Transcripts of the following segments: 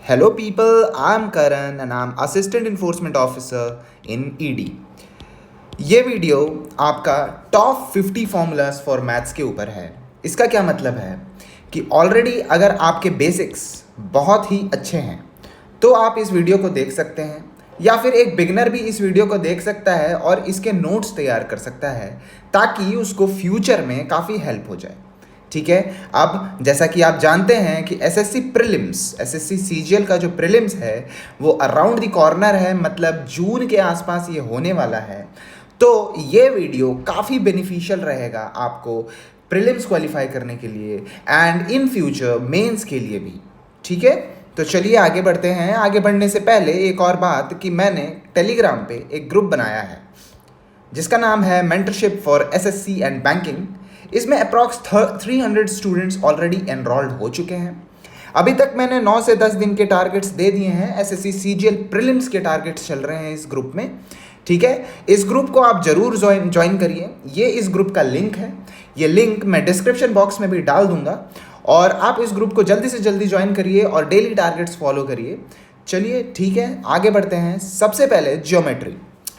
Hello people, I'm Karan and I'm Assistant Enforcement Officer in ED. ये video आपका top 50 formulas for maths के ऊपर है। इसका क्या मतलब है कि ऑलरेडी अगर आपके बेसिक्स बहुत ही अच्छे हैं तो आप इस वीडियो को देख सकते हैं, या फिर एक बिगनर भी इस वीडियो को देख सकता है और इसके नोट्स तैयार कर सकता है ताकि उसको फ्यूचर में काफ़ी हेल्प हो जाए। ठीक है, अब जैसा कि आप जानते हैं कि एसएससी प्रीलिम्स, एसएससी सीजीएल का जो प्रीलिम्स है वो अराउंड द कॉर्नर है, मतलब जून के आसपास ये होने वाला है। तो ये वीडियो काफ़ी बेनिफिशियल रहेगा आपको प्रीलिम्स क्वालिफाई करने के लिए एंड इन फ्यूचर मेंस के लिए भी। ठीक है, तो चलिए आगे बढ़ते हैं। आगे बढ़ने से पहले एक और बात कि मैंने टेलीग्राम पे एक ग्रुप बनाया है जिसका नाम है mentorship for SSC and banking. इसमें अप्रॉक्स 300 स्टूडेंट्स ऑलरेडी एनरोल्ड हो चुके हैं। अभी तक मैंने 9 से 10 दिन के टारगेट्स दे दिए हैं। एसएससी सीजीएल प्रीलिम्स के टारगेट्स चल रहे हैं इस ग्रुप में। ठीक है, इस ग्रुप को आप जरूर ज्वाइन करिए। ये इस ग्रुप का लिंक है, ये लिंक मैं डिस्क्रिप्शन बॉक्स में भी डाल दूंगा और आप इस ग्रुप को जल्दी से जल्दी ज्वाइन करिए और डेली टारगेट्स फॉलो करिए। चलिए ठीक है, आगे बढ़ते हैं। सबसे पहले ज्योमेट्री।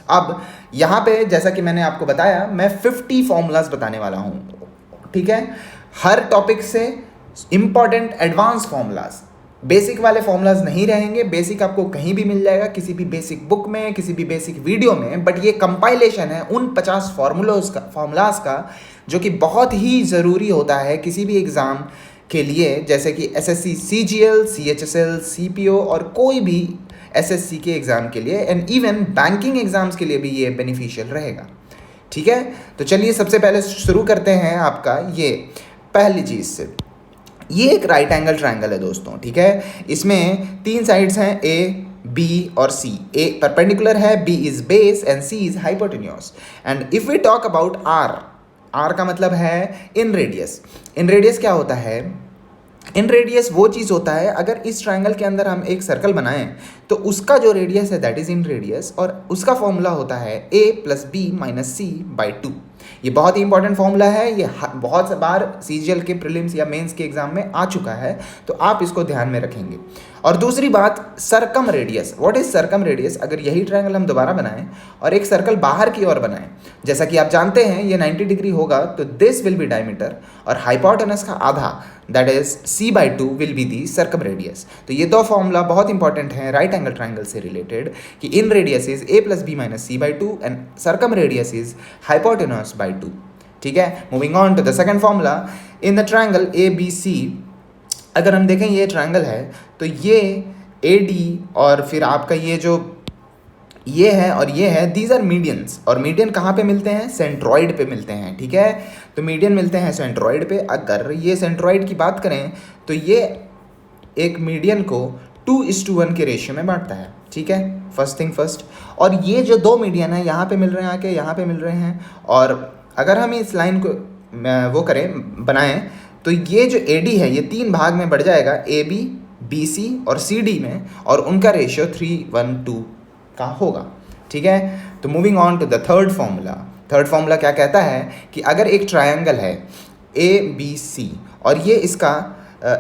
अब यहाँ पे जैसा कि मैंने आपको बताया, मैं 50 फॉर्मूलाज बताने वाला हूँ। ठीक है, हर टॉपिक से इंपॉर्टेंट एडवांस फॉर्मूलाज, बेसिक वाले फॉर्मूलाज नहीं रहेंगे। बेसिक आपको कहीं भी मिल जाएगा, किसी भी बेसिक बुक में, किसी भी बेसिक वीडियो में, बट ये कंपाइलेशन है उन 50 फॉर्मूलाज का जो कि बहुत ही ज़रूरी होता है किसी भी एग्ज़ाम के लिए, जैसे कि एसएससी सीजीएल, सीएचएसएल, सीपीओ और कोई भी एसएससी के एग्ज़ाम के लिए, एंड इवन बैंकिंग एग्जाम्स के लिए भी ये बेनिफिशियल रहेगा। ठीक है, तो चलिए सबसे पहले शुरू करते हैं आपका ये पहली चीज़ से। ये एक राइट एंगल ट्रायंगल है दोस्तों। ठीक है, इसमें 3 साइड्स हैं, ए, बी और सी। ए परपेंडिकुलर है, B is base and C is hypotenuse. And if we talk about R, R का मतलब है इन रेडियस। इन रेडियस क्या होता है? इन रेडियस वो चीज़ होता है, अगर इस ट्रायंगल के अंदर हम एक सर्कल बनाएं तो उसका जो रेडियस है दैट इज इन रेडियस, और उसका फॉर्मूला होता है a + b - c / 2। ये बहुत ही इंपॉर्टेंट फॉर्मूला है, ये बहुत बार सीजीएल के प्रीलिम्स या मेंस के एग्जाम में आ चुका है, तो आप इसको ध्यान में रखेंगे। और दूसरी बात, circumradius. What is circumradius? अगर यही ट्रायंगल हम दोबारा बनाएं और एक सर्कल बाहर की ओर बनाएं, जैसा कि आप जानते हैं ये 90 डिग्री होगा, तो दिस विल बी डायमीटर और हाइपोटेनस का आधा that is c/2 will be the circumradius. तो ये दो फॉर्मूला बहुत इंपॉर्टेंट हैं राइट एंगल ट्रायंगल से रिलेटेड कि inradius is a + b - c/2 and circumradius is hypotenuse by 2। ठीक है, moving on to the second formula. In the triangle ABC, अगर हम देखें ये ट्रायंगल है तो ये AD और फिर आपका ये जो ये है और ये है, दीज आर मीडियंस। और मीडियन कहाँ पे मिलते हैं? सेंट्रॉइड पे मिलते हैं। ठीक है, तो मीडियन मिलते हैं सेंट्रॉइड पे। अगर ये सेंट्रॉइड की बात करें तो ये एक मीडियन को 2:1 के रेशियो में बांटता है। ठीक है, फर्स्ट थिंग फर्स्ट। और ये जो दो मीडियन है यहाँ पे मिल रहे हैं, आके यहाँ पे मिल रहे हैं, और अगर हम इस लाइन को वो करें बनाएं तो ये जो AD है ये 3 भाग में बढ़ जाएगा, AB, BC और CD में, और उनका रेशियो 3:1:2 का होगा। ठीक है, तो moving on to the third formula. Third formula क्या कहता है कि अगर एक ट्रायंगल है ABC और ये इसका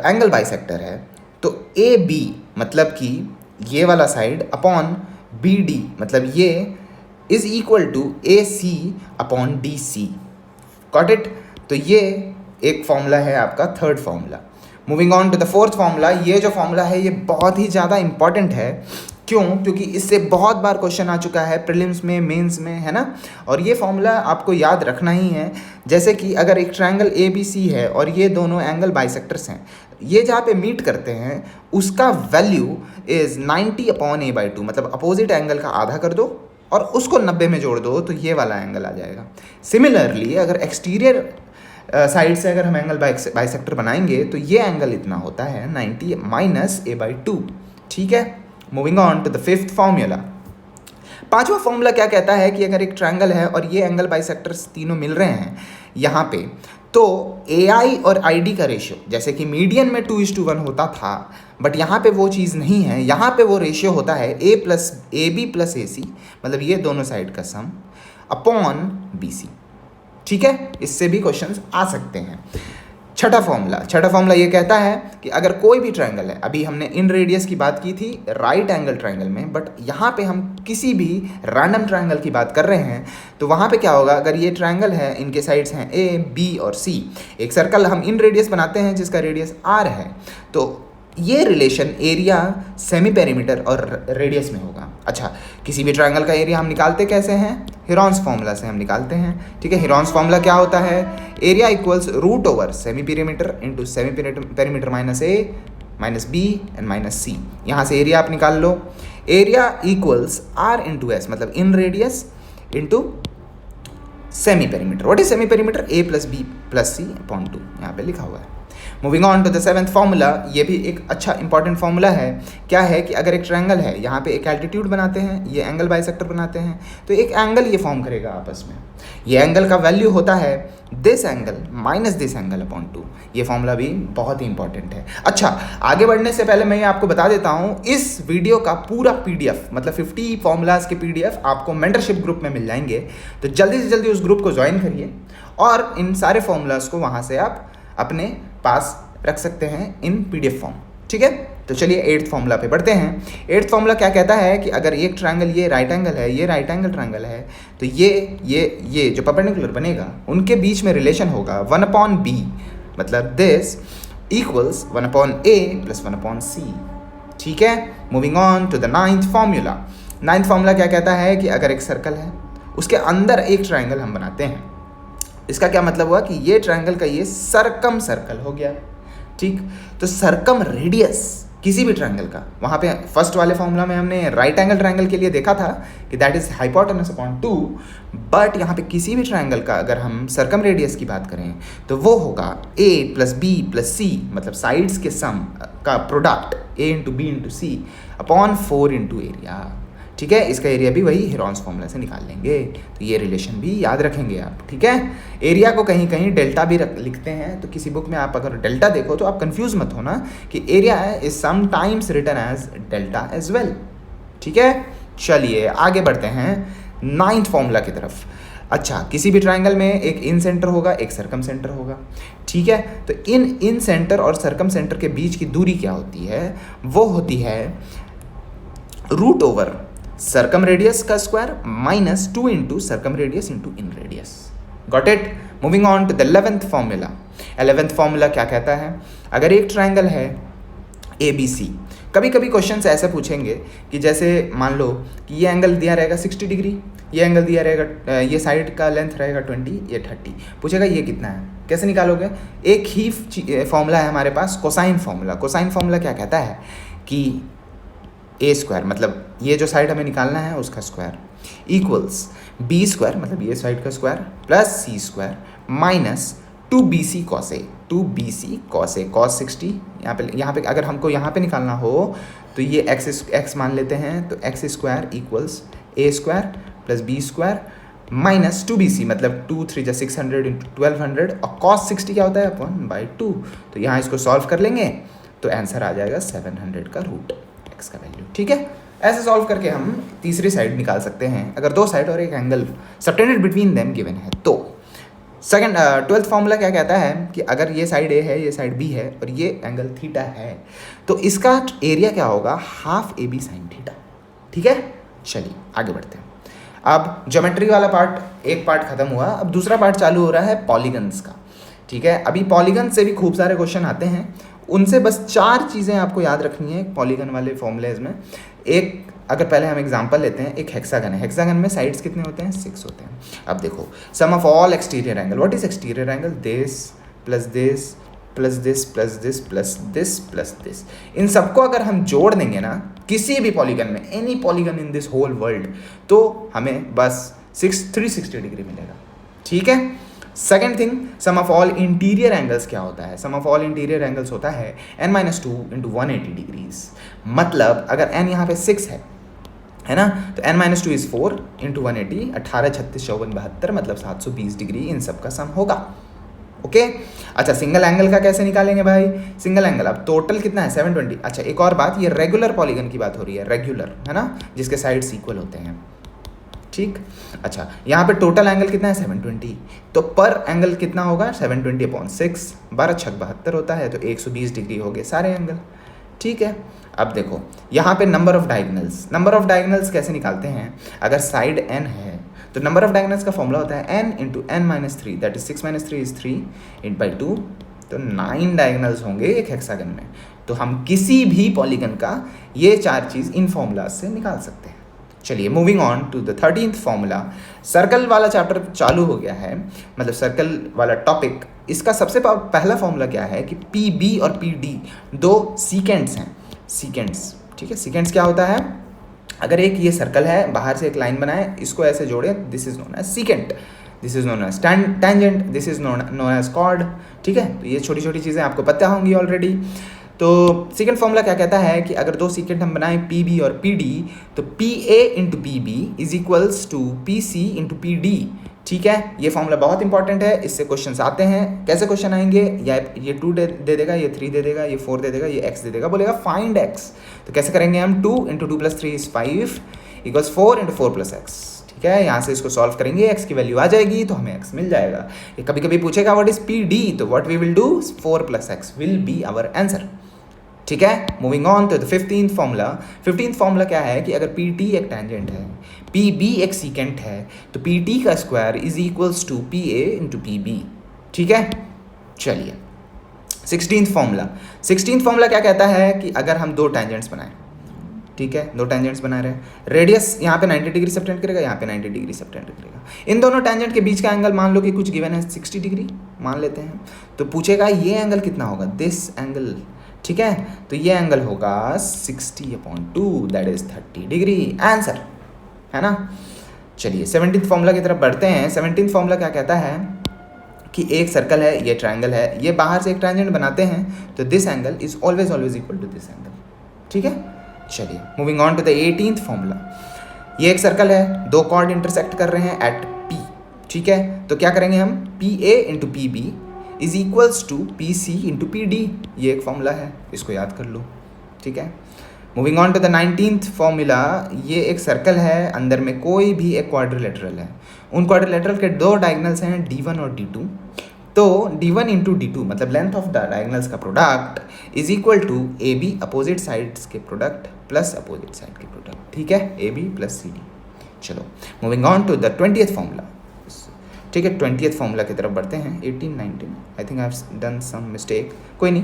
एंगल बाइसेक्टर है, तो AB मतलब कि ये वाला साइड अपॉन BD मतलब ये is equal to AC upon DC। Got it? तो ये एक फॉर्मूला है आपका third formula. Moving on to the fourth formula. ये जो फॉर्मूला है ये बहुत ही ज़्यादा इंपॉर्टेंट है। क्यों? क्योंकि इससे बहुत बार क्वेश्चन आ चुका है प्रीलिम्स में, मेंस में, है ना। और ये फॉर्मूला आपको याद रखना ही है। जैसे कि अगर एक ट्रायंगल ABC है और ये दोनों एंगल बाइसेक्टर्स हैं, ये जहाँ पे मीट करते हैं उसका वैल्यू इज़ 90/a/2, मतलब अपोजिट एंगल का आधा कर दो और उसको 90 में जोड़ दो तो ये वाला एंगल आ जाएगा। सिमिलरली अगर एक्सटीरियर साइड से अगर हम एंगल बाइसेक्टर बनाएंगे तो ये एंगल इतना होता है 90 - a/2। ठीक है, moving on to the fifth formula. पांचवा फॉर्मूला क्या कहता है कि अगर एक ट्रायंगल है और ये एंगल बाइसेक्टर्स तीनों मिल रहे हैं यहाँ पे, तो AI और ID का रेशियो, जैसे कि मीडियन में 2:1 होता था, बट यहाँ पे वो चीज़ नहीं है। यहाँ पे वो रेशियो होता है AB + AC, मतलब ये दोनों साइड का सम अपॉन BC। ठीक है, इससे भी क्वेश्चंस आ सकते हैं। छठा फॉर्मूला ये कहता है कि अगर कोई भी ट्रायंगल है, अभी हमने इन रेडियस की बात की थी राइट एंगल ट्रायंगल में, बट यहाँ पे हम किसी भी रैंडम ट्रायंगल की बात कर रहे हैं, तो वहाँ पे क्या होगा, अगर ये ट्रायंगल है, इनके साइड्स हैं ए, बी और सी, एक सर्कल हम इन रेडियस बनाते हैं जिसका रेडियस आर है, तो ये रिलेशन एरिया, सेमी पेरीमीटर और रेडियस में होगा। अच्छा, किसी भी ट्रायंगल का एरिया हम निकालते कैसे हैं, हेरॉन्स फार्मूला से हम निकालते हैं। ठीक है, हेरॉन्स फार्मूला क्या होता है, area equals root over semi perimeter into semi perimeter minus A minus B and minus C. यहाँ से एरिया आप निकाल लो, area equals R into S, मतलब inradius into semi perimeter. What is semi perimeter, A plus B plus C upon 2, यहाँ पे लिखा हुआ है। Moving on to the 7th formula, ये भी एक अच्छा इंपॉर्टेंट फॉर्मूला है। क्या है कि अगर एक ट्रायंगल है, यहाँ पे एक एल्टीट्यूड बनाते हैं, ये एंगल बाइसेक्टर बनाते हैं, तो एक एंगल ये फॉर्म करेगा आपस में। ये एंगल का वैल्यू होता है this angle minus this angle upon 2। ये फॉर्मूला भी बहुत ही इंपॉर्टेंट है। अच्छा, आगे बढ़ने से पहले मैं ये आपको बता देता हूँ, इस वीडियो का पूरा PDF मतलब 50 फॉर्मूलाज के PDF आपको मेंटरशिप ग्रुप में मिल जाएंगे, तो जल्दी से जल्दी उस ग्रुप को ज्वाइन करिए और इन सारे फॉर्मूलाज को वहाँ से आप अपने पास रख सकते हैं इन PDF फॉर्म। ठीक है, तो चलिए 8th फॉर्मूला पे बढ़ते हैं। 8th फॉर्मूला क्या कहता है कि अगर एक ट्रायंगल, ये राइट एंगल है, ये राइट एंगल ट्रायंगल है, तो ये जो परपेंडिकुलर बनेगा उनके बीच में रिलेशन होगा 1/b, मतलब this equals 1/a plus 1/c। ठीक है, moving on to the 9th formula. 9th formula क्या कहता है कि अगर एक सर्कल है, उसके अंदर एक ट्रायंगल हम बनाते हैं, इसका क्या मतलब हुआ कि ये ट्रायंगल का ये सरकम सर्कल हो गया। ठीक, तो सरकम रेडियस किसी भी ट्रायंगल का, वहाँ पे फर्स्ट वाले फॉर्मूला में हमने राइट एंगल ट्रायंगल के लिए देखा था कि that is hypotenuse upon 2, but यहाँ पे किसी भी ट्रायंगल का अगर हम सरकम रेडियस की बात करें तो वो होगा a plus B plus C, मतलब साइड्स के सम का product a into B into C upon 4 into area. ठीक है, इसका एरिया भी वही हेरॉन्स फॉर्मूला से निकाल लेंगे, तो ये रिलेशन भी याद रखेंगे आप। ठीक है, एरिया को कहीं कहीं डेल्टा भी लिखते हैं, तो किसी बुक में आप अगर डेल्टा देखो तो आप कंफ्यूज मत होना कि area is sometimes written as delta as well. ठीक है, चलिए आगे बढ़ते हैं 9th फॉर्मूला की तरफ। अच्छा, किसी भी ट्रायंगल में एक इन सेंटर होगा, एक सरकम सेंटर होगा। ठीक है, तो इन सेंटर और सरकम सेंटर के बीच की दूरी क्या होती है, वो होती है रूट ओवर सर्कम रेडियस का square minus 2 into circumradius into inradius. Got it. Moving on to the 11th formula. 11th formula क्या कहता है, अगर एक ट्रायंगल है ABC, कभी कभी क्वेश्चन ऐसे पूछेंगे कि जैसे मान लो कि ये एंगल दिया रहेगा 60 डिग्री, ये एंगल दिया रहेगा, ये साइड का लेंथ रहेगा 20, ये 30, पूछेगा ये कितना है, कैसे निकालोगे। एक ही फॉर्मूला है हमारे पास, कोसाइन फॉर्मूला। कोसाइन फॉर्मूला क्या कहता है कि ए स्क्वायर, मतलब ये जो साइड हमें निकालना है उसका स्क्वायर, इक्वल्स बी स्क्वायर, मतलब ये साइड का square, plus C square minus 2BC cos A, 2BC cos A, cos 60। यहाँ पे अगर हमको यहाँ पे निकालना हो तो ये x मान लेते हैं, तो X square equals A square plus B square minus 2BC, मतलब 2 3 जा 600 इंटू 1200, और कॉस 60 क्या होता है 1/2। तो यहाँ इसको सॉल्व कर लेंगे तो आंसर आ जाएगा 700 का रूट x का वैल्यू। ठीक है, ऐसे सॉल्व करके हम तीसरी साइड निकाल सकते हैं अगर दो साइड और एक angle subtended between them given है तो। 12th फॉर्मूला क्या कहता है कि अगर ये साइड A है, ये साइड B है और ये एंगल थीटा है, तो इसका एरिया क्या होगा, हाफ AB साइन थीटा। ठीक है, चलिए आगे बढ़ते हैं। अब ज्योमेट्री वाला एक पार्ट खत्म हुआ, अब दूसरा पार्ट चालू हो रहा है पॉलीगन्स का। ठीक है, अभी पॉलीगन से भी खूब सारे क्वेश्चन आते हैं, उनसे बस 4 चीज़ें आपको याद रखनी है पॉलीगन वाले फॉर्मूलेज में। एक, अगर पहले हम एग्जांपल लेते हैं, एक हेक्सागन है, हेक्सागन में साइड्स कितने होते हैं, 6 होते हैं। अब देखो, sum of all exterior angle, what is exterior angle, this plus this plus this plus this plus this plus this, इन सबको अगर हम जोड़ देंगे ना किसी भी पॉलीगन में, any polygon in this whole world, तो हमें बस 360 डिग्री मिलेगा। ठीक है, second thing, sum of all interior angles क्या होता है, sum of all interior angles होता है n-2 इंटू 180 डिग्रीज। मतलब अगर n यहाँ पे 6 है ना, तो n-2 इज 4 इंटू 180, 18 36 54 72, मतलब 720 डिग्री इन सब का सम होगा। ओके, अच्छा सिंगल एंगल का कैसे निकालेंगे भाई, सिंगल एंगल अब टोटल कितना है 720। अच्छा एक और बात, ये रेगुलर पॉलीगन की बात हो रही है, रेगुलर है ना, जिसके साइड्स इक्वल होते हैं। ठीक। अच्छा, यहाँ पे टोटल एंगल कितना है 720, तो पर एंगल कितना होगा 720/6, 12×6 = 72 होता है, तो 120 डिग्री हो गए सारे एंगल। ठीक है, अब देखो यहाँ पे नंबर ऑफ डायगोनल्स कैसे निकालते हैं। अगर साइड n है तो नंबर ऑफ डायगोनल्स का फॉर्मूला होता है n into n-3, that is 6 - 3 = 3 8/2, तो 9 डायगोनल्स होंगे एक हेक्सागन में। तो हम किसी भी पॉलीगन का ये 4 चीज़ इन फॉर्मूला से निकाल सकते हैं। चलिए moving on to the 13th formula. Circle वाला चैप्टर चालू हो गया है, मतलब सर्कल वाला टॉपिक। इसका सबसे पहला फॉर्मूला क्या है कि पी बी और पी डी दो सीकेंड्स हैं। सीकेंड्स, ठीक है, सीकेंड्स क्या होता है, अगर एक ये सर्कल है, बाहर से एक लाइन बनाए, इसको ऐसे जोड़े, this is known as secant, this is known as tangent, this is known as chord. ठीक है, तो ये छोटी छोटी चीज़ें आपको पता होंगी ऑलरेडी। तो सेकंड फॉर्मूला क्या कहता है कि अगर दो सीकेंट हम बनाएं पी बी और पी डी, तो P A into P B is equals to P C into P D. ठीक है, ये फॉर्मूला बहुत इंपॉर्टेंट है, इससे क्वेश्चंस आते हैं। कैसे क्वेश्चन आएंगे, या ये 2 दे देगा, ये 3 दे देगा, ये 4 दे देगा, ये x दे देगा, बोलेगा फाइंड x। तो कैसे करेंगे हम, 2 × 2 + 3 = 5 = 4 × 4 + x। ठीक है, यहाँ से इसको सॉल्व करेंगे, x की वैल्यू आ जाएगी तो हमें x मिल जाएगा। ये कभी कभी पूछेगा व्हाट इज पी डी, तो what we will do, 4 + x will be our answer. ठीक है, moving on to the 15th formula. 15th formula क्या है कि अगर पी टी एक टेंजेंट है, पी बी एक सीकेंट है, तो पी टी का square is equals to P A into P B. ठीक है, चलिए 16th फॉर्मूला क्या कहता है कि अगर हम दो टेंजेंट्स बनाएं, ठीक है, दो टेंजेंट्स बना रहे हैं, रेडियस यहाँ पे 90 डिग्री सबटेंड करेगा, यहाँ पे 90 डिग्री सबटेंड करेगा। इन दोनों टेंजेंट के बीच का एंगल मान लो कि कुछ गिवन है 60 डिग्री मान लेते हैं, तो पूछेगा ये एंगल कितना होगा, दिस एंगल। ठीक है, तो ये एंगल होगा 60/2, दैट इज 30 डिग्री, आंसर है ना। चलिए 17th फॉर्मूला की तरफ बढ़ते हैं। 17th फॉर्मूला क्या कहता है कि एक सर्कल है, ये ट्रायंगल है, ये बाहर से एक ट्रायंगल बनाते हैं, तो this angle is always equal to this angle. ठीक है, चलिए moving on to the 18th formula. ये एक सर्कल है, दो कॉर्ड इंटरसेक्ट कर रहे हैं एट P। ठीक है, तो क्या करेंगे हम, P A into P B is equals to P C into P D. ये एक फॉर्मूला है, इसको याद कर लो। ठीक है, moving on to the 19th formula. ये एक सर्कल है, अंदर में कोई भी एक क्वाड्रिलेटरल है, उन क्वाड्रिलेटरल के दो डायगोनल्स हैं D1 और D2, तो D1 इंटू D2 मतलब लेंथ ऑफ द डायगोनल्स का product is equal to A B opposite sides के प्रोडक्ट प्लस अपोजिट साइड के प्रोडक्ट। ठीक है, A B plus C D. चलो moving on to the 20th formula. ठीक है, 20th formula की तरफ बढ़ते हैं। 18 19 I think I have done some mistake, कोई नहीं।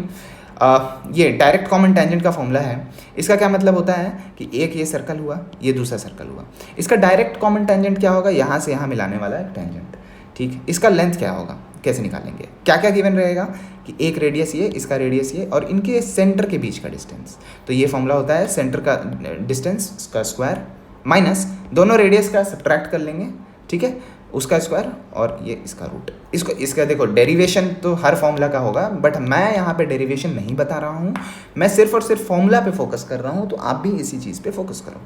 ये डायरेक्ट कॉमन टेंजेंट का फॉर्मूला है। इसका क्या मतलब होता है कि एक ये सर्कल हुआ, ये दूसरा सर्कल हुआ, इसका डायरेक्ट कॉमन टेंजेंट क्या होगा, यहाँ से यहाँ मिलाने वाला एक टेंजेंट। ठीक, इसका लेंथ क्या होगा, कैसे निकालेंगे, क्या क्या गिवन रहेगा कि एक रेडियस ये, इसका रेडियस ये, और इनके सेंटर के बीच का डिस्टेंस। तो ये फॉर्मूला होता है सेंटर का डिस्टेंस का स्क्वायर माइनस दोनों रेडियस का सब्ट्रैक्ट कर लेंगे, ठीक है, उसका स्क्वायर और ये इसका रूट। इसका देखो डेरिवेशन तो हर फॉर्मूला का होगा, बट मैं यहाँ पे डेरिवेशन नहीं बता रहा हूँ, मैं सिर्फ और सिर्फ फॉर्मूला पे फोकस कर रहा हूँ, तो आप भी इसी चीज़ पे फोकस करो।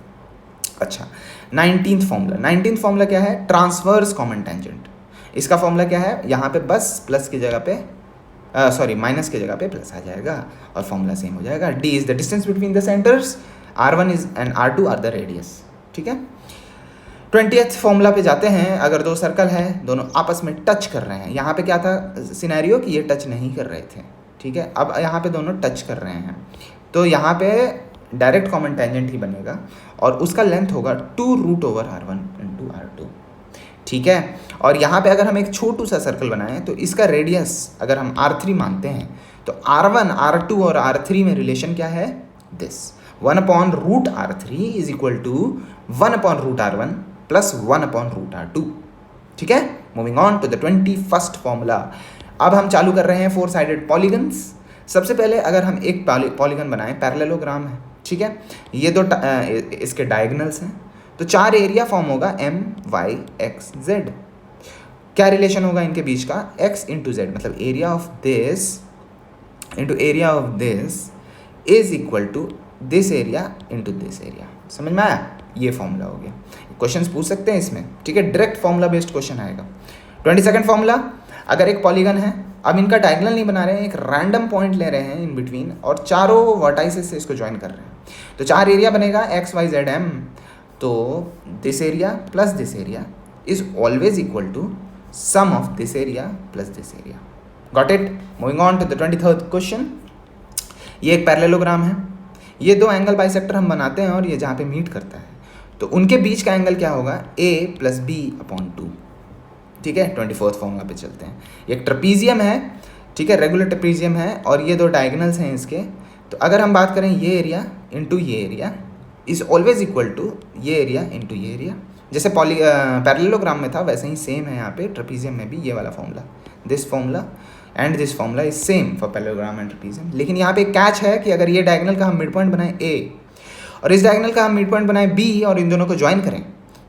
अच्छा 19th फॉर्मूला क्या है, ट्रांसवर्स कॉमन टेंजेंट। इसका फॉर्मूला क्या है, यहाँ पे बस प्लस की जगह पे माइनस की जगह पे प्लस आ जाएगा और फॉर्मूला सेम हो जाएगा। D is the distance between the centres, R1 is and R2 are the radius. ठीक है, 20th फॉर्मूला पे जाते हैं। अगर दो सर्कल है, दोनों आपस में टच कर रहे हैं, यहाँ पे क्या था सिनेरियो कि ये टच नहीं कर रहे थे, ठीक है, अब यहाँ पे दोनों टच कर रहे हैं, तो यहाँ पे डायरेक्ट कॉमन टेंजेंट ही बनेगा और उसका लेंथ होगा 2√R1 × R2। ठीक है, और यहाँ पे अगर हम एक छोटू सा सर्कल बनाएं तो इसका रेडियस अगर हम R3 मानते हैं, तो R1 R2 और R3 में रिलेशन क्या है, this 1/√R3 is equal to 1/√R1 plus 1/√R2। ठीक है, moving on to the 21st formula. अब हम चालू कर रहे हैं 4 साइडेड पॉलीगन्स। सबसे पहले अगर हम एक पॉलीगन बनाएं, पैरेललोग्राम है, ठीक है, ये दो इसके डायगोनल्स हैं, तो 4 एरिया फॉर्म होगा M Y X Z। क्या रिलेशन होगा इनके बीच का, x इंटू जेड, मतलब area of this into area of this is equal to this area into this area. समझ में आया, ये फॉर्मूला हो गया। क्वेश्चंस पूछ सकते हैं इसमें, ठीक है, डायरेक्ट फॉर्मूला बेस्ड क्वेश्चन आएगा। 22nd फॉर्मूला, अगर एक पॉलीगन है, अब इनका डायगोनल नहीं बना रहे हैं, एक रैंडम पॉइंट ले रहे हैं इन बिटवीन और चारों वर्टाइसेस से इसको ज्वाइन कर रहे हैं, तो 4 एरिया बनेगा x y z m तो this area plus this area is always equal to sum of this area plus this area. Got it. Moving on to the 23rd question. ये एक पैरेललोग्राम है. ये दो एंगल बाइसेक्टर हम बनाते हैं और ये जहाँ पे मीट करता है तो उनके बीच का एंगल क्या होगा, a प्लस बी अपॉन 2. ठीक है, 24th फॉर्मूला पे चलते हैं. ये एक ट्रेपीजियम है, ठीक है, रेगुलर ट्रेपीजियम है और ये दो डायगोनल्स हैं इसके. तो अगर हम बात करें ये एरिया इंटू ये area is always equal to ये एरिया इंटू ये एरिया. जैसे पैरेललोग्राम में था वैसे ही सेम है यहाँ पे ट्रेपीजियम में भी. ये वाला formula, this formula and this formula is same for parallelogram and trapezium. लेकिन यहाँ पे एक कैच है कि अगर ये डायगोनल का हम मिड पॉइंट बनाएं a और इस डायगोनल का हम मिड पॉइंट बनाएं b और इन दोनों को ज्वाइन करें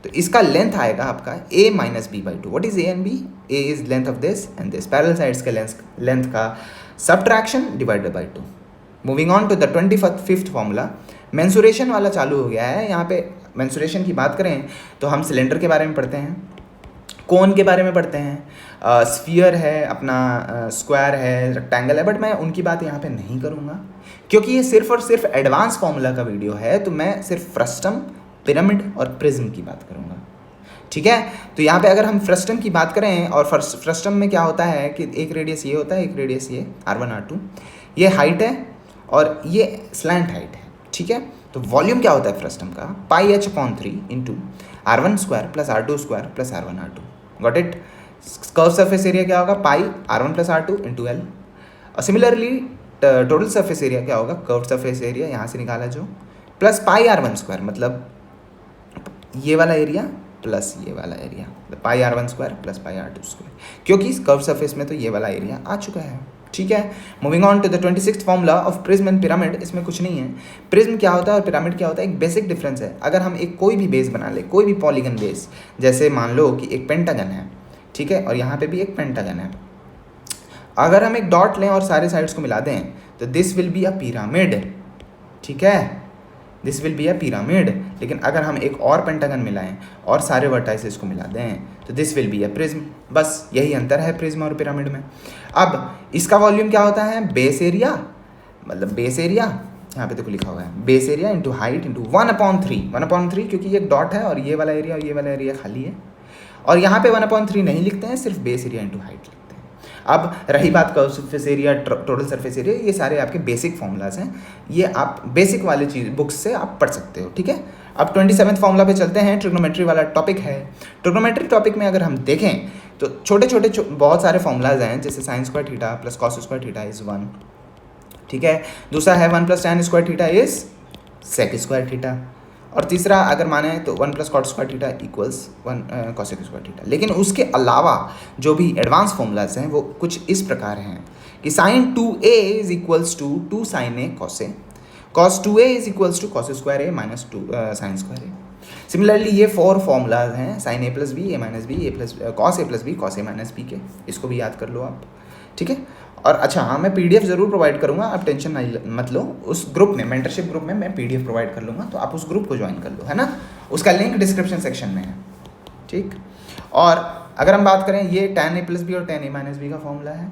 तो इसका लेंथ आएगा आपका a minus B by 2. What is a and b? a is length of this and this. Parallel sides के लेंथ का subtraction divided by 2. Moving on to the 25th formula. Mensuration वाला चालू हो गया है. यहाँ पे मेंसुरेशन की बात करें तो हम सिलेंडर के बारे में पढ़ते हैं, कोन के बारे में पढ़ते हैं, स्फीयर है, अपना स्क्वायर है, रेक्टेंगल है, बट मैं उनकी बात यहाँ पे नहीं करूँगा क्योंकि ये सिर्फ और सिर्फ एडवांस फॉर्मूला का वीडियो है. तो मैं सिर्फ फ्रस्टम, पिरामिड और प्रिज्म की बात करूँगा. ठीक है, तो यहाँ पे अगर हम फ्रस्टम की बात करें और फ्रस्टम में क्या होता है कि एक रेडियस ये होता है, एक रेडियस ये R1 R2, ये हाइट है और ये स्लैंट हाइट है. ठीक है, तो वॉल्यूम क्या होता है फ्रस्टम का, पाई h upon 3 into R1 square plus R2 square plus R1 R2. Got it. Curve surface area क्या होगा, पाई R1 plus R2 into L. और सिमिलरली टोटल सरफेस एरिया क्या होगा, कर्व सरफेस एरिया यहाँ से निकाला जो, प्लस पाई R1 स्क्वायर मतलब ये वाला एरिया प्लस ये वाला एरिया, पाई R1 square plus pi R2 square, क्योंकि कर्व सरफेस में तो ये वाला एरिया आ चुका है. ठीक है, moving on to the 26th formula of prism and pyramid. इसमें कुछ नहीं है. प्रिज्म क्या होता है और पिरामिड क्या होता है, एक बेसिक डिफरेंस है. अगर हम एक कोई भी बेस बना ले, कोई भी पॉलीगन बेस, जैसे मान लो कि एक पेंटागन है, ठीक है, और यहाँ पे भी एक पेंटागन है. अगर हम एक डॉट लें और सारे साइड्स को मिला दें तो this will be a pyramid. ठीक है, this will be a pyramid. लेकिन अगर हम एक और पेंटागन मिलाएं और सारे वर्टाइसेस को मिला दें तो this will be a prism. बस यही अंतर है प्रिज्म और पिरामिड में. अब इसका वॉल्यूम क्या होता है, बेस एरिया, मतलब बेस एरिया यहाँ पे देखो लिखा हुआ है base area into height into 1/3. 1/3 क्योंकि ये एक डॉट है और ये वाला एरिया और ये वाला एरिया खाली है. और यहाँ पे 1/3 नहीं लिखते हैं, सिर्फ बेस एरिया इंटू हाइट लिखते हैं. अब रही बात curve surface area, total surface area, ये सारे आपके बेसिक फॉर्मूलाज हैं. ये आप बेसिक वाले चीज़ बुक्स से आप पढ़ सकते हो. ठीक है, अब 27th फॉर्मूला पे चलते हैं. ट्रिग्नोमेट्री वाला टॉपिक है. ट्रिग्नोमेट्री टॉपिक में अगर हम देखें तो छोटे छोटे बहुत सारे फॉर्मूलाज हैं, जैसे sine square theta plus cos square theta is 1. ठीक है, दूसरा है 1 plus tan square theta is sec square theta. और तीसरा अगर माने तो 1 plus cot square theta equals 1 cosec square theta. लेकिन उसके अलावा जो भी एडवांस फॉर्मूलाज हैं वो कुछ इस प्रकार हैं कि sine 2a is equals to 2 sine A cos A, cos 2a is equals to cos square A minus 2 sine square A. Similarly ये 4 फॉर्मूलाज हैं, sine A plus B, A minus B, A plus cos A plus B, cos A minus B के. इसको भी याद कर लो आप. ठीक है, और अच्छा हाँ, मैं PDF ज़रूर प्रोवाइड करूँगा, आप टेंशन मत लो. उस ग्रुप में, मेंटरशिप ग्रुप में मैं PDF प्रोवाइड कर लूँगा, तो आप उस ग्रुप को ज्वाइन कर लो, है ना. उसका लिंक डिस्क्रिप्शन सेक्शन में है. ठीक, और अगर हम बात करें ये tan a प्लस बी और tan a माइनस बी का फॉर्मूला है.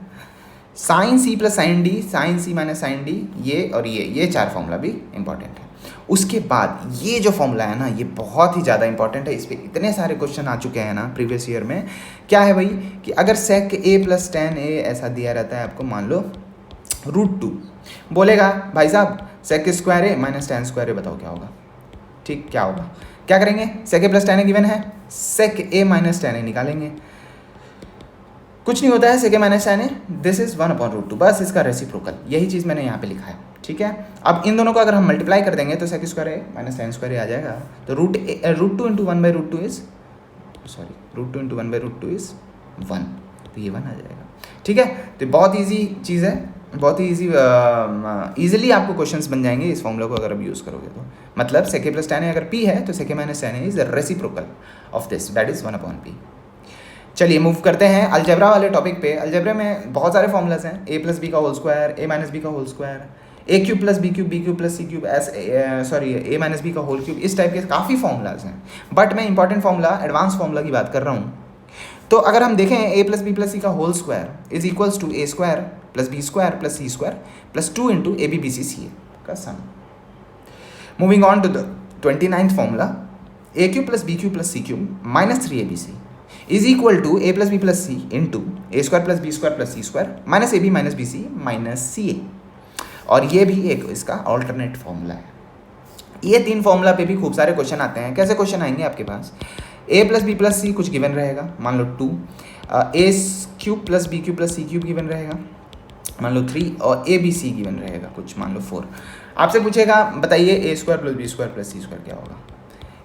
Sine C plus sine D, sine C minus sine D, ये और ये 4 फॉर्मूला भी इंपॉर्टेंट है. उसके बाद ये जो फॉर्मूला है ना, ये बहुत ही ज़्यादा इंपॉर्टेंट है. इस पर इतने सारे क्वेश्चन आ चुके हैं ना प्रीवियस ईयर में. क्या है भाई कि अगर सेक ए प्लस tan a ऐसा दिया रहता है आपको, मान लो √2, बोलेगा भाई साहब sec square A minus tan square ए, बताओ क्या होगा. ठीक, क्या होगा, क्या करेंगे, सेक ए प्लस टैन ए गिवन है, सेक ए माइनस टैन ए निकालेंगे. कुछ नहीं होता है sec A minus tan A, this is 1/√2, बस इसका रेसिप्रोकल. यही चीज़ मैंने यहाँ पे लिखा है. ठीक है, अब इन दोनों को अगर हम मल्टीप्लाई कर देंगे तो sec square A minus tan square ए आ जाएगा. तो √2 इंटू 1/√2 इज √2 इंटू 1/√2 इज 1, तो ये 1 आ जाएगा. ठीक है, तो बहुत ईजी चीज़ है, बहुत ही ईजिली आपको क्वेश्चंस बन जाएंगे इस फॉर्मूला को अगर आप यूज़ करोगे तो. मतलब सेक ए प्लस टैन ए अगर P है तो sec A minus tan A is the reciprocal of this, that is 1/P. चलिए मूव करते हैं अलजेब्रा वाले टॉपिक पे. अलजेब्रा में बहुत सारे फॉर्मूलाज हैं, a प्लस बी का whole square, a minus B का whole square, a cube plus B cube plus C cube, a minus B का होल क्यूब, इस टाइप के काफ़ी फॉर्मूलाज हैं. बट मैं इंपॉर्टेंट फॉर्मूला, एडवांस फॉर्मूला की बात कर रहा हूँ. तो अगर हम देखें a plus B plus C का whole square is equals to a square plus B square plus C square plus 2 into A B B C C A का sum. Moving on to the 29th formula. A cube plus B cube plus C cube minus 3abc is equal to A plus B plus C into A square plus B square plus C square minus A B minus B C minus सी ए। और ये भी एक इसका alternate formula है। ये 3 formula पे भी खूब सारे क्वेश्चन आते हैं। कैसे क्वेश्चन आएंगे आपके पास? A plus B plus C कुछ गिवन रहेगा, मान लो 2, A cube plus B cube plus C cube given रहेगा, मान लो 3, और ए बी सी गिवन रहेगा कुछ, मान लो 4। आपसे पूछेगा बताइए A square plus B square plus C square क्या होगा,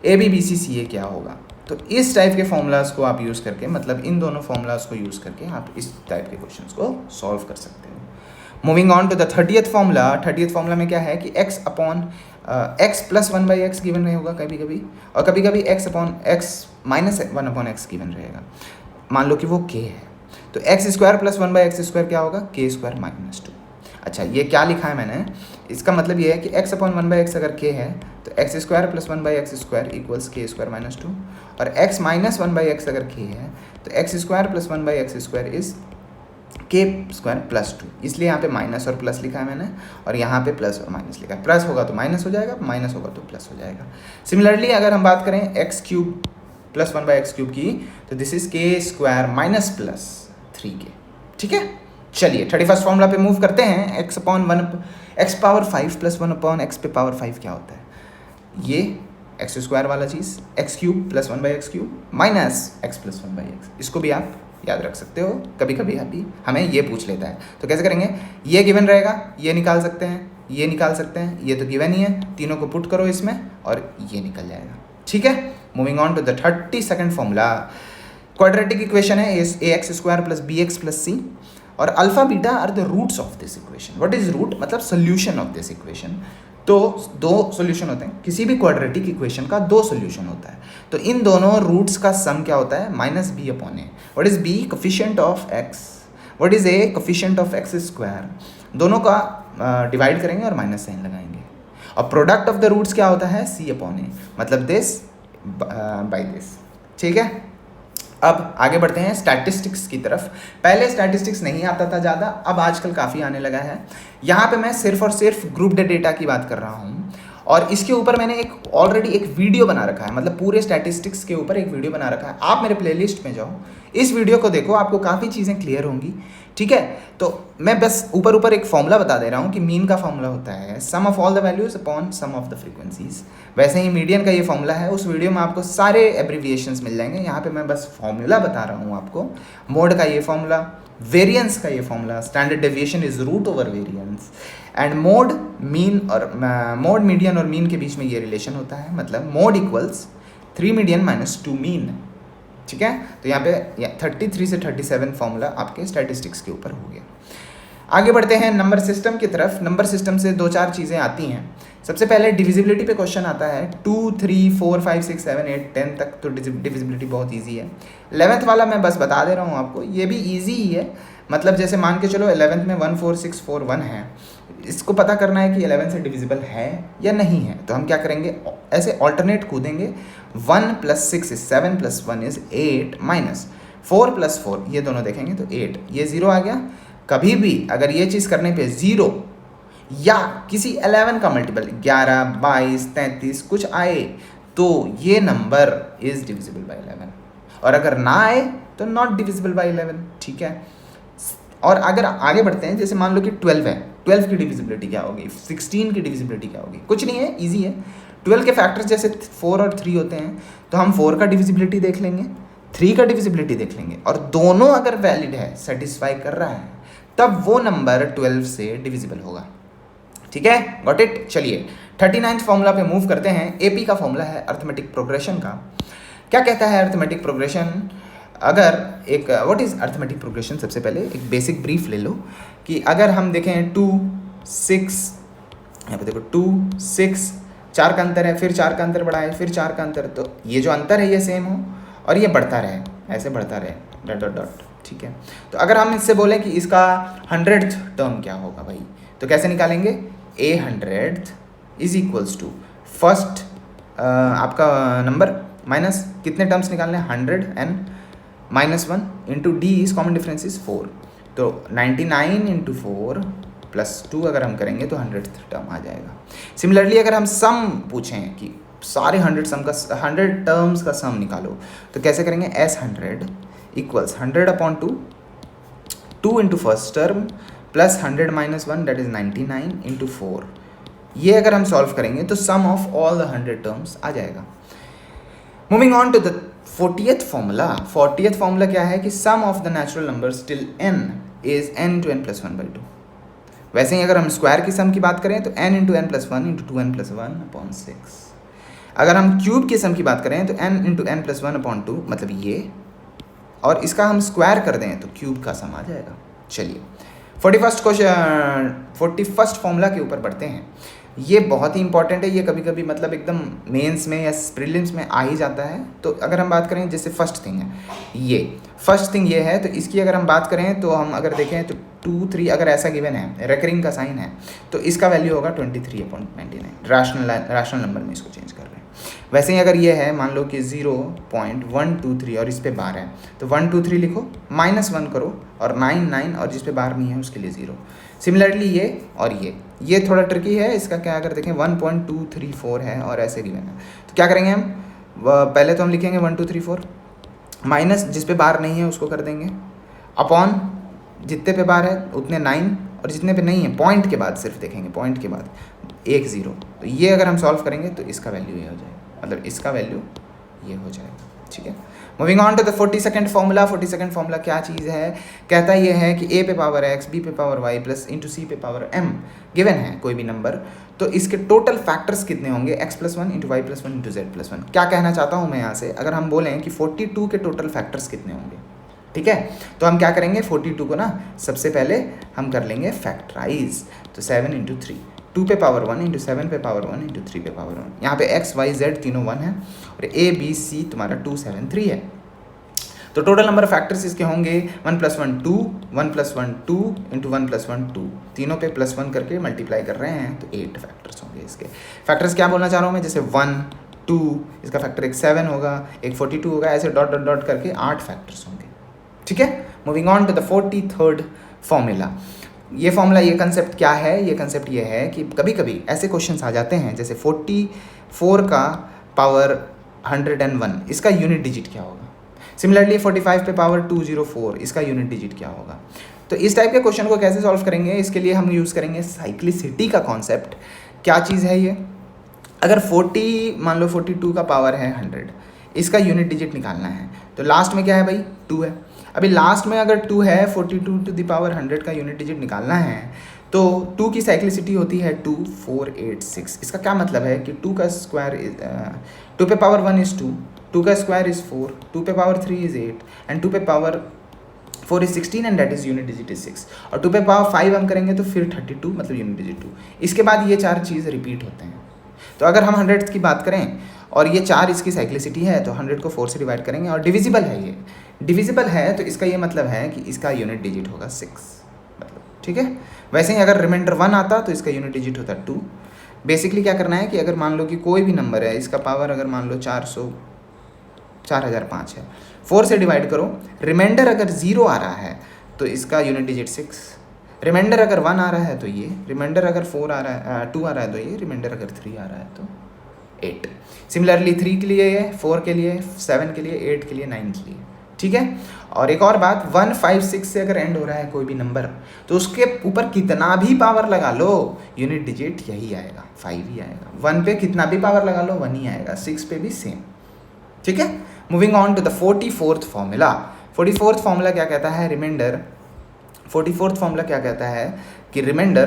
ए बी बी सी सी ए क्या होगा। तो इस टाइप के फॉर्मूलाज को आप यूज़ करके, मतलब इन दोनों फॉर्मूलाज को यूज़ करके आप इस टाइप के क्वेश्चंस को सॉल्व कर सकते हो। Moving on to the 30th formula. 30th formula में क्या है कि x upon x plus 1/x given नहीं होगा कभी कभी, और कभी कभी x upon x minus 1/x given रहेगा। मान लो कि वो k है, तो x square plus 1/x square क्या होगा, k स्क्वायर माइनस 2। अच्छा, ये क्या लिखा है मैंने, इसका मतलब ये है कि x अपॉन 1/x अगर k है तो x square plus 1/x square equals k square minus 2, और x माइनस 1/x अगर k है तो x square plus 1/x square is k square plus 2। इसलिए यहाँ पे माइनस और प्लस लिखा है मैंने, और यहाँ पे प्लस और माइनस लिखा है। प्लस होगा तो माइनस हो जाएगा, माइनस होगा तो प्लस हो जाएगा। सिमिलरली अगर हम बात करें x cube plus 1/x cube की, तो this is k square minus plus 3k। ठीक है, चलिए 31st फॉर्मूला पे मूव करते हैं। x upon 1 x power 5 plus 1 upon x पे पावर 5 क्या होता है, ये x स्क्वायर वाला चीज़, x cube plus 1/x cube minus x plus 1/x। इसको भी आप याद रख सकते हो, कभी कभी अभी हमें ये पूछ लेता है। तो कैसे करेंगे, ये गिवन रहेगा, ये निकाल सकते हैं, ये निकाल सकते हैं, ये तो गिवन ही है, तीनों को पुट करो इसमें और ये निकल जाएगा। ठीक है, moving on to the 32nd formula. Quadratic equation है a x square plus b x plus c, और alpha beta are the roots of this equation. What is root, मतलब सोल्यूशन ऑफ दिस इक्वेशन। तो 2 solution होते हैं, किसी भी quadratic equation का 2 solution होता है। तो इन दोनों रूट्स का सम क्या होता है, minus B upon A. What is B, coefficient of X, what is A, coefficient of X square. दोनों का डिवाइड करेंगे और माइनस साइन लगाएंगे, और प्रोडक्ट ऑफ द रूट्स क्या होता है, सी अपॉन ए, मतलब दिस बाय दिस। ठीक है, अब आगे बढ़ते हैं स्टैटिस्टिक्स की तरफ। पहले स्टैटिस्टिक्स नहीं आता था ज़्यादा, अब आजकल काफ़ी आने लगा है। यहाँ पे मैं सिर्फ और सिर्फ ग्रुप डेटा की बात कर रहा हूँ, और इसके ऊपर मैंने ऑलरेडी एक वीडियो बना रखा है, मतलब पूरे स्टैटिस्टिक्स के ऊपर एक वीडियो बना रखा है। आप मेरे प्लेलिस्ट में जाओ, इस वीडियो को देखो, आपको काफ़ी चीज़ें क्लियर होंगी। ठीक है, तो मैं बस ऊपर ऊपर एक फॉर्मूला बता दे रहा हूँ कि मीन का फॉर्मूला होता है sum of all the values upon sum of the frequencies. वैसे ही मीडियन का ये फॉर्मूला है, उस वीडियो में आपको सारे एब्रिविएशंस मिल जाएंगे। यहाँ पे मैं बस फॉर्मूला बता रहा हूँ आपको। मोड का ये फॉर्मूला, वेरिएंस का ये formula, standard deviation is root over variance, and mode mean और मोड मीडियन और मीन के बीच में ये रिलेशन होता है, मतलब mode equals 3 median minus 2 mean. ठीक है, तो यहाँ पे 33 से 37 फॉर्मूला आपके स्टैटिस्टिक्स के ऊपर हो गया। आगे बढ़ते हैं नंबर सिस्टम की तरफ। नंबर सिस्टम से 2-4 चीज़ें आती हैं। सबसे पहले डिविजिबिलिटी पे क्वेश्चन आता है। 2, 3, 4, 5, 6, 7, 8, 10 तक तो डिविजिबिलिटी बहुत इजी है। 11th वाला मैं बस बता दे रहा हूँ आपको, ये भी इजी ही है। मतलब जैसे मान के चलो 11th में 1, 4, 6, 4, 1 है, इसको पता करना है कि 11 से डिविजिबल है या नहीं है। तो हम क्या करेंगे, ऐसे ऑल्टरनेट कूदेंगे। 1 + 6 = 7 + 1 = 8 माइनस 4 + 4, ये दोनों देखेंगे तो 8, ये 0 आ गया। कभी भी अगर ये चीज़ करने पे 0 या किसी 11 का मल्टीपल 11, 22, 33 कुछ आए तो ये नंबर इज डिविजिबल बाय 11, और अगर ना आए तो नॉट डिविजिबल बाय 11। ठीक है, और अगर आगे बढ़ते हैं, जैसे मान लो कि 12 है, 12 की डिविजिबिलिटी क्या होगी, 16 की डिविजिबिलिटी क्या होगी, कुछ नहीं है, इजी है। 12 के फैक्टर्स जैसे 4 और 3 होते हैं, तो हम 4 का डिविजिबिलिटी देख लेंगे, 3 का डिविजिबिलिटी देख लेंगे, और दोनों अगर वैलिड है, सेटिस्फाई कर रहा है, तब वो नंबर 12 से डिविजिबल होगा। ठीक है, गॉट इट। चलिए 39th फॉर्मूला पे मूव करते हैं। एपी का फॉर्मूला है अर्थमेटिक प्रोग्रेशन का। क्या कहता है अर्थमेटिक प्रोग्रेशन, अगर एक व्हाट इज अर्थमेटिक प्रोग्रेशन, सबसे पहले एक बेसिक ब्रीफ ले लो कि अगर हम देखें 2, 6, यहाँ पे देखो 2, 6, 4 का अंतर है, फिर 4 का अंतर बढ़ा है, फिर 4 का अंतर, तो ये जो अंतर है ये सेम हो और ये बढ़ता रहे, ऐसे बढ़ता रहे, डॉट डॉट डॉट। ठीक है, तो अगर हम इससे बोलें कि इसका 100th टर्म क्या होगा भाई, तो कैसे निकालेंगे, a 100th is equals to first आपका नंबर माइनस कितने टर्म्स निकालने हैं, 100 and -1 into D is common difference is 4, तो 99 इंटू 4 + 2 अगर हम करेंगे तो 100th टर्म आ जाएगा। सिमिलरली अगर हम सम पूछें कि सारे 100 टर्म्स का सम निकालो। तो कैसे करेंगे, S100 equals 100/2, 2 into first term plus 100 - 1 that is 99 into 4। ये अगर हम सॉल्व करेंगे तो sum of all the 100 terms आ जाएगा। Moving on to the 40th formula. 40th formula क्या है कि sum of the natural numbers till n is n to n + 1/2। वैसे ही अगर हम स्क्वायर की सम की बात करें तो n × n + 1 × 2n + 1/6। अगर हम क्यूब की सम की बात करें तो n × n + 1/2 मतलब ये, और इसका हम स्क्वायर कर दें तो क्यूब का सम आ जाएगा। चलिए 41st फॉर्मूला के ऊपर बढ़ते हैं। ये बहुत ही इंपॉर्टेंट है, ये कभी कभी मतलब एकदम मेंस में या प्रीलिम्स में आ ही जाता है। तो अगर हम बात करें, जैसे फर्स्ट थिंग है ये, फर्स्ट थिंग ये है, तो इसकी अगर हम बात करें तो हम अगर देखें तो 2 3 अगर ऐसा गिवन है, रेकरिंग का साइन है, तो इसका वैल्यू होगा 23/99। रैशनल नंबर में इसको चेंज कर रहे हैं। वैसे ही अगर ये है, मान लो कि 0.123 और इस पे बार है, तो 1 2 3 लिखो, -1 करो और 9 9 और जिस पे बार नहीं है उसके लिए 0। सिमिलरली ये और ये थोड़ा ट्रिकी है, इसका क्या अगर देखें 1.234 है और ऐसे गिवन है, तो क्या करेंगे हम, पहले तो हम लिखेंगे 1 2 3 4, माइनस जिस पे बार नहीं है उसको कर देंगे, अपॉन जितने पे बार है उतने 9 और जितने पे नहीं है पॉइंट के बाद सिर्फ देखेंगे, पॉइंट के बाद 1 0। तो ये अगर हम सॉल्व करेंगे तो इसका वैल्यू ये हो जाएगा, मतलब इसका वैल्यू ये हो जाएगा। ठीक है, moving on to the 42nd formula. 42nd formula क्या चीज़ है, कहता ये है कि a पे पावर x, b पे power y plus into c पे पावर m गिवन है कोई भी नंबर, तो इसके टोटल फैक्टर्स कितने होंगे, x + 1 into y + 1 into z + 1। क्या कहना चाहता हूँ मैं यहाँ से, अगर हम बोलें कि 42 के टोटल फैक्टर्स कितने होंगे, ठीक है, तो हम क्या करेंगे 42 को ना सबसे पहले हम कर लेंगे फैक्टराइज, तो 7 इंटू 3, 2 पे पावर 1 इंटू 7 पे पावर 1 इंटू 3 पे पावर 1। यहाँ पे x y z तीनों 1 है और a b c तुम्हारा 2 7 3 है। तो टोटल नंबर ऑफ फैक्टर्स इसके होंगे 1 + 1 2, 1 + 1 2 इंटू 1 + 1 2, तीनों पे +1 करके मल्टीप्लाई कर रहे हैं तो 8 फैक्टर्स होंगे इसके। फैक्टर्स क्या बोलना चाह रहा हूँ मैं, जैसे 1 2, इसका फैक्टर एक 7 होगा, एक 42 होगा, ऐसे डॉट डॉट डॉट करके 8 फैक्टर्स होंगे। ठीक है, moving on to the 43rd formula. ये फॉर्मूला, ये कंसेप्ट क्या है, ये कंसेप्ट ये है कि कभी कभी ऐसे क्वेश्चंस आ जाते हैं, जैसे 44 का पावर 101 इसका यूनिट डिजिट क्या होगा, सिमिलरली 45 पे पावर 204 इसका यूनिट डिजिट क्या होगा। तो इस टाइप के क्वेश्चन को कैसे सॉल्व करेंगे, इसके लिए हम यूज़ करेंगे साइक्लिसिटी का कॉन्सेप्ट। क्या चीज़ है ये, अगर 40 मान लो 42 का पावर है 100, इसका यूनिट डिजिट निकालना है, तो लास्ट में क्या है भाई 2 है। अभी लास्ट में अगर 2 है, 42 टू द पावर 100 का यूनिट डिजिट निकालना है, तो 2 की साइक्लिसिटी होती है 2 4 8 6। इसका क्या मतलब है कि 2 का स्क्वायर 2 पे पावर 1 इज़ 2, 2 का स्क्वायर इज़ 4, 2 पे पावर 3 इज़ 8 एंड 2 पे power 4 is 16 and that is unit digit is 6। और 2 पे पावर 5 हम करेंगे तो फिर 32 मतलब यूनिट डिजिट 2। इसके बाद ये 4 चीज़ रिपीट होते हैं। तो अगर हम 100 की बात करें और ये 4 इसकी साइक्लिसिटी है, तो 100 को 4 से डिवाइड करेंगे और डिविजिबल है, ये डिविजिबल है, तो इसका ये मतलब है कि इसका यूनिट डिजिट होगा 6 मतलब। ठीक है, वैसे ही अगर रिमाइंडर 1 आता तो इसका यूनिट डिजिट होता 2। बेसिकली क्या करना है कि अगर मान लो कि कोई भी नंबर है, इसका पावर अगर मान लो 4005 है, 4 से डिवाइड करो, रिमाइंडर अगर 0 आ रहा है तो इसका यूनिट डिजिट 6, रिमाइंडर अगर 1 आ रहा है तो ये, रिमाइंडर अगर 4 आ रहा है 2 आ रहा है तो ये, रिमाइंडर अगर 3 आ रहा है तो 8। सिमिलरली 3 के लिए ये, 4 के लिए, 7 के लिए, 8 के लिए, 9 के लिए। ठीक है, और एक और बात, 1 5 6 से अगर एंड हो रहा है कोई भी नंबर, तो उसके ऊपर कितना भी पावर लगा लो यूनिट डिजिट यही आएगा, 5 ही आएगा। 1 पे कितना भी पावर लगा लो 1 ही आएगा, 6 पे भी सेम। ठीक है, moving on to the 44th formula. 44th formula क्या कहता है, रिमाइंडर। 44th फॉर्मूला क्या कहता है कि रिमाइंडर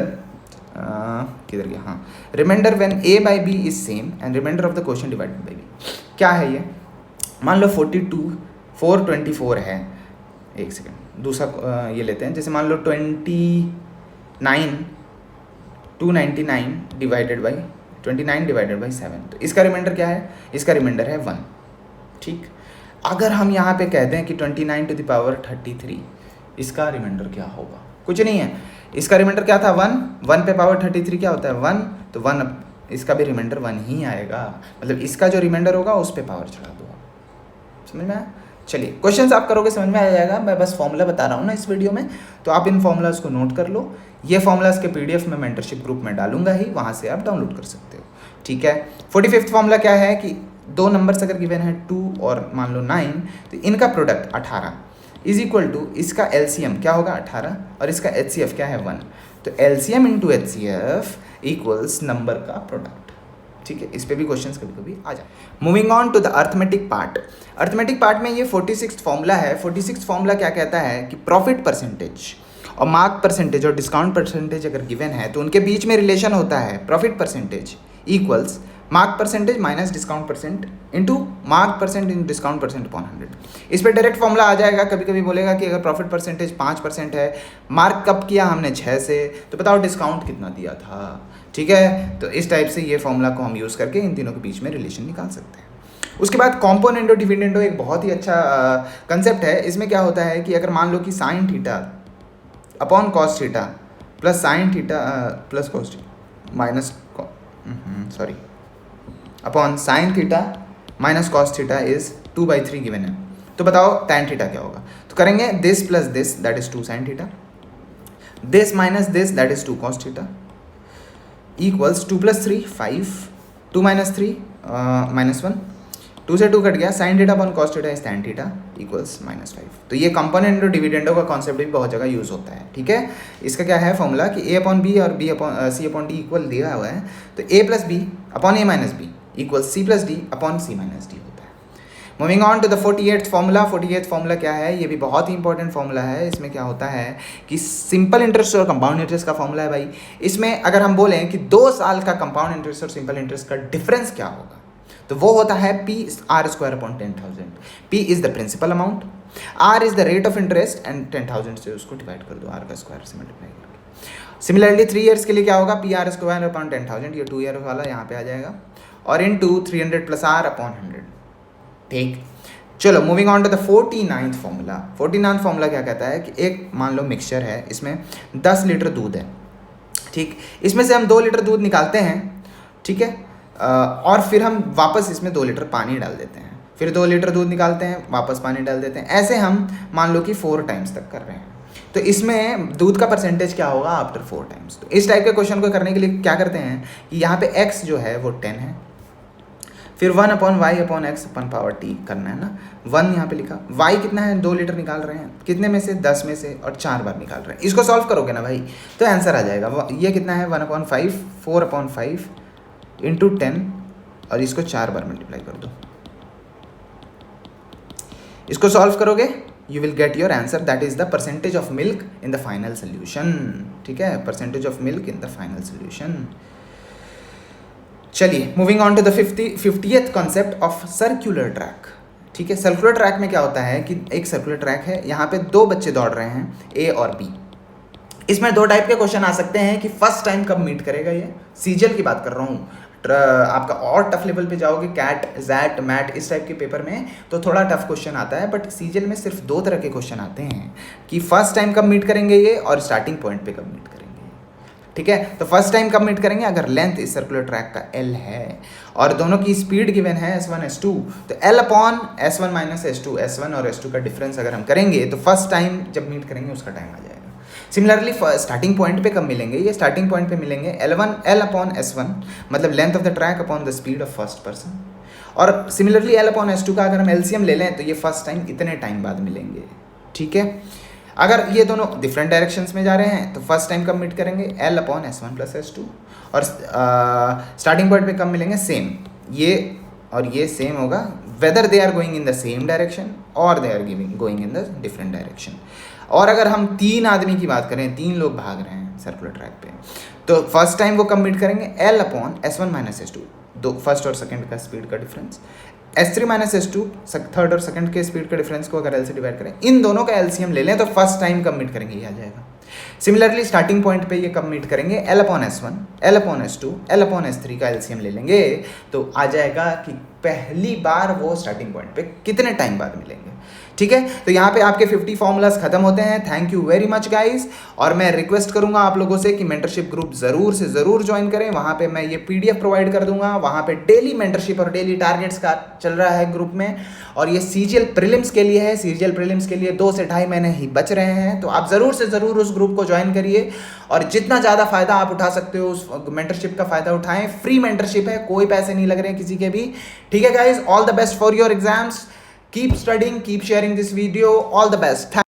किधर गया, हाँ, remainder when a by b is same and remainder of the question divided by b। क्या है ये, मान लो 424 है, एक सेकेंड दूसरा ये लेते हैं, जैसे मान लो 299 डिवाइडेड बाई 7, तो इसका रिमाइंडर क्या है, इसका रिमाइंडर है 1। ठीक, अगर हम यहाँ पे कह दें कि 29 टू द पावर 33, इसका रिमाइंडर क्या होगा, कुछ नहीं है, इसका रिमाइंडर क्या था 1 पे पावर 33 क्या होता है 1, तो 1 इसका भी रिमाइंडर 1 ही आएगा, मतलब इसका जो रिमाइंडर होगा उस पे पावर चढ़ा दो। समझ में आया? चलिए क्वेश्चंस आप करोगे समझ में आ जाएगा, मैं बस फॉर्मूला बता रहा हूँ ना इस वीडियो में, तो आप इन फॉर्मूलाज को नोट कर लो। ये फॉर्मूलाज के PDF मैं मेंटरशिप ग्रुप में डालूंगा ही, वहाँ से आप डाउनलोड कर सकते हो। ठीक है। 45th फॉर्मूला क्या है कि दो नंबर्स अगर गिवन है 2 और मान लो 9, तो इनका प्रोडक्ट 18 इज इक्वल टू इसका एलसीएम क्या होगा 18 और इसका एचसीएफ क्या है 1, तो LCM into HCF equals number का प्रोडक्ट। ठीक है, इस पे भी क्वेश्चंस कभी कभी आ जाए। Moving on to the arithmetic part. Arithmetic part में ये 46th फॉर्मूला है। 46th फॉर्मूला क्या कहता है कि प्रॉफिट परसेंटेज और मार्क परसेंटेज और डिस्काउंट परसेंटेज अगर गिवन है तो उनके बीच में रिलेशन होता है profit percentage equals mark percentage minus discount percent into mark percent in discount percent upon 100। इस पर डायरेक्ट फॉर्मूला आ जाएगा। कभी कभी बोलेगा कि अगर प्रॉफिट परसेंटेज 5% है, मार्क कब किया हमने 6 से, तो बताओ डिस्काउंट कितना दिया था। ठीक है, तो इस टाइप से ये फॉर्मूला को हम यूज़ करके इन तीनों के बीच में रिलेशन निकाल सकते हैं। उसके बाद कॉम्पोनेंटो डिविडेंडो एक बहुत ही अच्छा कंसेप्ट है। इसमें क्या होता है कि अगर मान लो कि sine theta upon cos theta plus sine theta plus cos minus upon sine theta minus cos theta is 2/3 given है, तो बताओ tan थीटा क्या होगा। तो करेंगे this plus this that is 2 sine theta, this minus this that is 2 cos theta equals 2 + 3 5, 2 - 3 -1, 2 से 2 cut गया, sine theta upon cos theta is tan theta equals -5। तो ये कंपोनेंट और डिविडेंडो का कॉन्सेप्ट भी बहुत जगह यूज़ होता है। ठीक है, इसका क्या है फॉर्मूला कि a/b और c/d इक्वल दिया हुआ है, तो a + b upon a - b equals c + d upon c - d होता है। Moving on to the 48th formula. 48th formula क्या है, ये भी बहुत ही इंपॉर्टेंट फॉर्मूला है। इसमें क्या होता है कि सिंपल इंटरेस्ट और कंपाउंड इंटरेस्ट का फॉर्मूला है भाई। इसमें अगर हम बोलें कि 2 साल का कंपाउंड इंटरेस्ट और सिंपल इंटरेस्ट का डिफरेंस क्या होगा, तो वो होता है P/r²/10,000। P is the principal amount, R is the rate of interest and 10,000 से उसको डिवाइड कर दो, R का स्क्वायर से मल्टीप्लाई करके। सिमिलरली 3 ईयर्स के लिए क्या होगा, P/r²/10,000, ये 2 ईयर वाला यहाँ पे आ जाएगा, और इनटू 300 + r/100। ठीक, चलो moving on to the 49th formula. 49th formula क्या कहता है कि एक मान लो मिक्सचर है, इसमें 10 लीटर दूध है। ठीक, इसमें से हम 2 लीटर दूध निकालते हैं। ठीक है, और फिर हम वापस इसमें 2 लीटर पानी डाल देते हैं, फिर 2 लीटर दूध निकालते हैं, वापस पानी डाल देते हैं। ऐसे हम मान लो कि 4 टाइम्स तक कर रहे हैं, तो इसमें दूध का परसेंटेज क्या होगा आफ्टर 4 टाइम्स। तो इस टाइप के क्वेश्चन को करने के लिए क्या करते हैं कि यहाँ पे x जो है वो 10 है, फिर 1/y/x/t करना है ना। 1 यहाँ पे लिखा, y कितना है 2 लीटर निकाल रहे हैं, कितने में से 10 में से, और 4 बार निकाल रहे हैं। इसको सॉल्व करोगे ना भाई तो आंसर आ जाएगा। ये कितना है 1/5, 4/5 इंटू 10, और इसको 4 बार मल्टीप्लाई कर दो। इसको सॉल्व करोगे you will get your answer, that is the percentage of milk in the final solution. ठीक है, percentage of milk in the final solution. चलिए moving on to the 50th concept of circular track. ठीक है, circular track में क्या होता है कि एक सर्कुलर ट्रैक है, यहाँ पे 2 बच्चे दौड़ रहे हैं ए और बी। इसमें 2 टाइप के क्वेश्चन आ सकते हैं कि फर्स्ट टाइम कब मीट करेगा, ये सीजीएल की बात कर रहा हूँ। आपका और टफ लेवल पे जाओगे कैट, जैट, मैट इस टाइप के पेपर में तो थोड़ा टफ क्वेश्चन आता है, बट सीजीएल में सिर्फ 2 तरह के क्वेश्चन आते हैं कि फर्स्ट टाइम कब मीट करेंगे ये, और स्टार्टिंग पॉइंट पे कब मीट करेंगे। ठीक है, तो फर्स्ट टाइम कब मीट करेंगे, अगर लेंथ इस सर्कुलर ट्रैक का l है और दोनों की स्पीड गिवन है s1 s2, तो l/s1 - s2, s1 और s2 का डिफरेंस अगर हम करेंगे तो फर्स्ट टाइम जब मीट करेंगे उसका टाइम आ जाएगा। सिमिलरली स्टार्टिंग पॉइंट पे कब मिलेंगे, ये स्टार्टिंग पॉइंट पे मिलेंगे l/s1 मतलब length of the track upon the speed of first person, और सिमिलरली l/s2 का अगर हम एलसीएम ले लें तो ये फर्स्ट टाइम इतने टाइम बाद मिलेंगे। ठीक है, अगर ये दोनों डिफरेंट डायरेक्शंस में जा रहे हैं तो फर्स्ट टाइम कब मीट करेंगे l/s1 + s2, और स्टार्टिंग पॉइंट पे कब मिलेंगे सेम, ये और ये सेम होगा whether they are going in the same direction और they are going in the different direction. और अगर हम 3 आदमी की बात करें, 3 लोग भाग रहे हैं सर्कुलर ट्रैक पे, तो फर्स्ट टाइम वो कब मीट करेंगे l/s1 - s2, दो फर्स्ट और सेकंड का स्पीड का डिफरेंस, s3 - s2 थर्ड और सेकंड के स्पीड का डिफरेंस को अगर l से डिवाइड करें, इन दोनों का एलसीएम ले लें तो फर्स्ट टाइम कब मीट करेंगे ये आ जाएगा। सिमिलरली स्टार्टिंग पॉइंट पे ये कब मीट करेंगे l/s1, l/s2, l/s3 का एलसीएम ले लेंगे तो आ जाएगा कि पहली बार वो स्टार्टिंग पॉइंट पे कितने टाइम बाद मिलेंगे। ठीक है, तो यहाँ पे आपके 50 फॉर्मूलाज खत्म होते हैं। Thank you very much guys. और मैं रिक्वेस्ट करूंगा आप लोगों से कि मेंटरशिप ग्रुप ज़रूर से ज़रूर ज्वाइन करें। वहाँ पे मैं ये PDF प्रोवाइड कर दूंगा। वहाँ पे डेली मेंटरशिप और डेली टारगेट्स का चल रहा है ग्रुप में। और ये CGL प्रीलिम्स के लिए है। CGL प्रीलिम्स के लिए 2 से 2.5 महीने ही बच रहे हैं, तो आप ज़रूर से ज़रूर उस ग्रुप को ज्वाइन करिए और जितना ज़्यादा फ़ायदा आप उठा सकते हो उस मेंटरशिप का फ़ायदा उठाएं। फ्री मेंटरशिप है, कोई पैसे नहीं लग रहे हैं किसी के भी। ठीक है guys, all the best for your exams. Keep studying, keep sharing this video. All the best.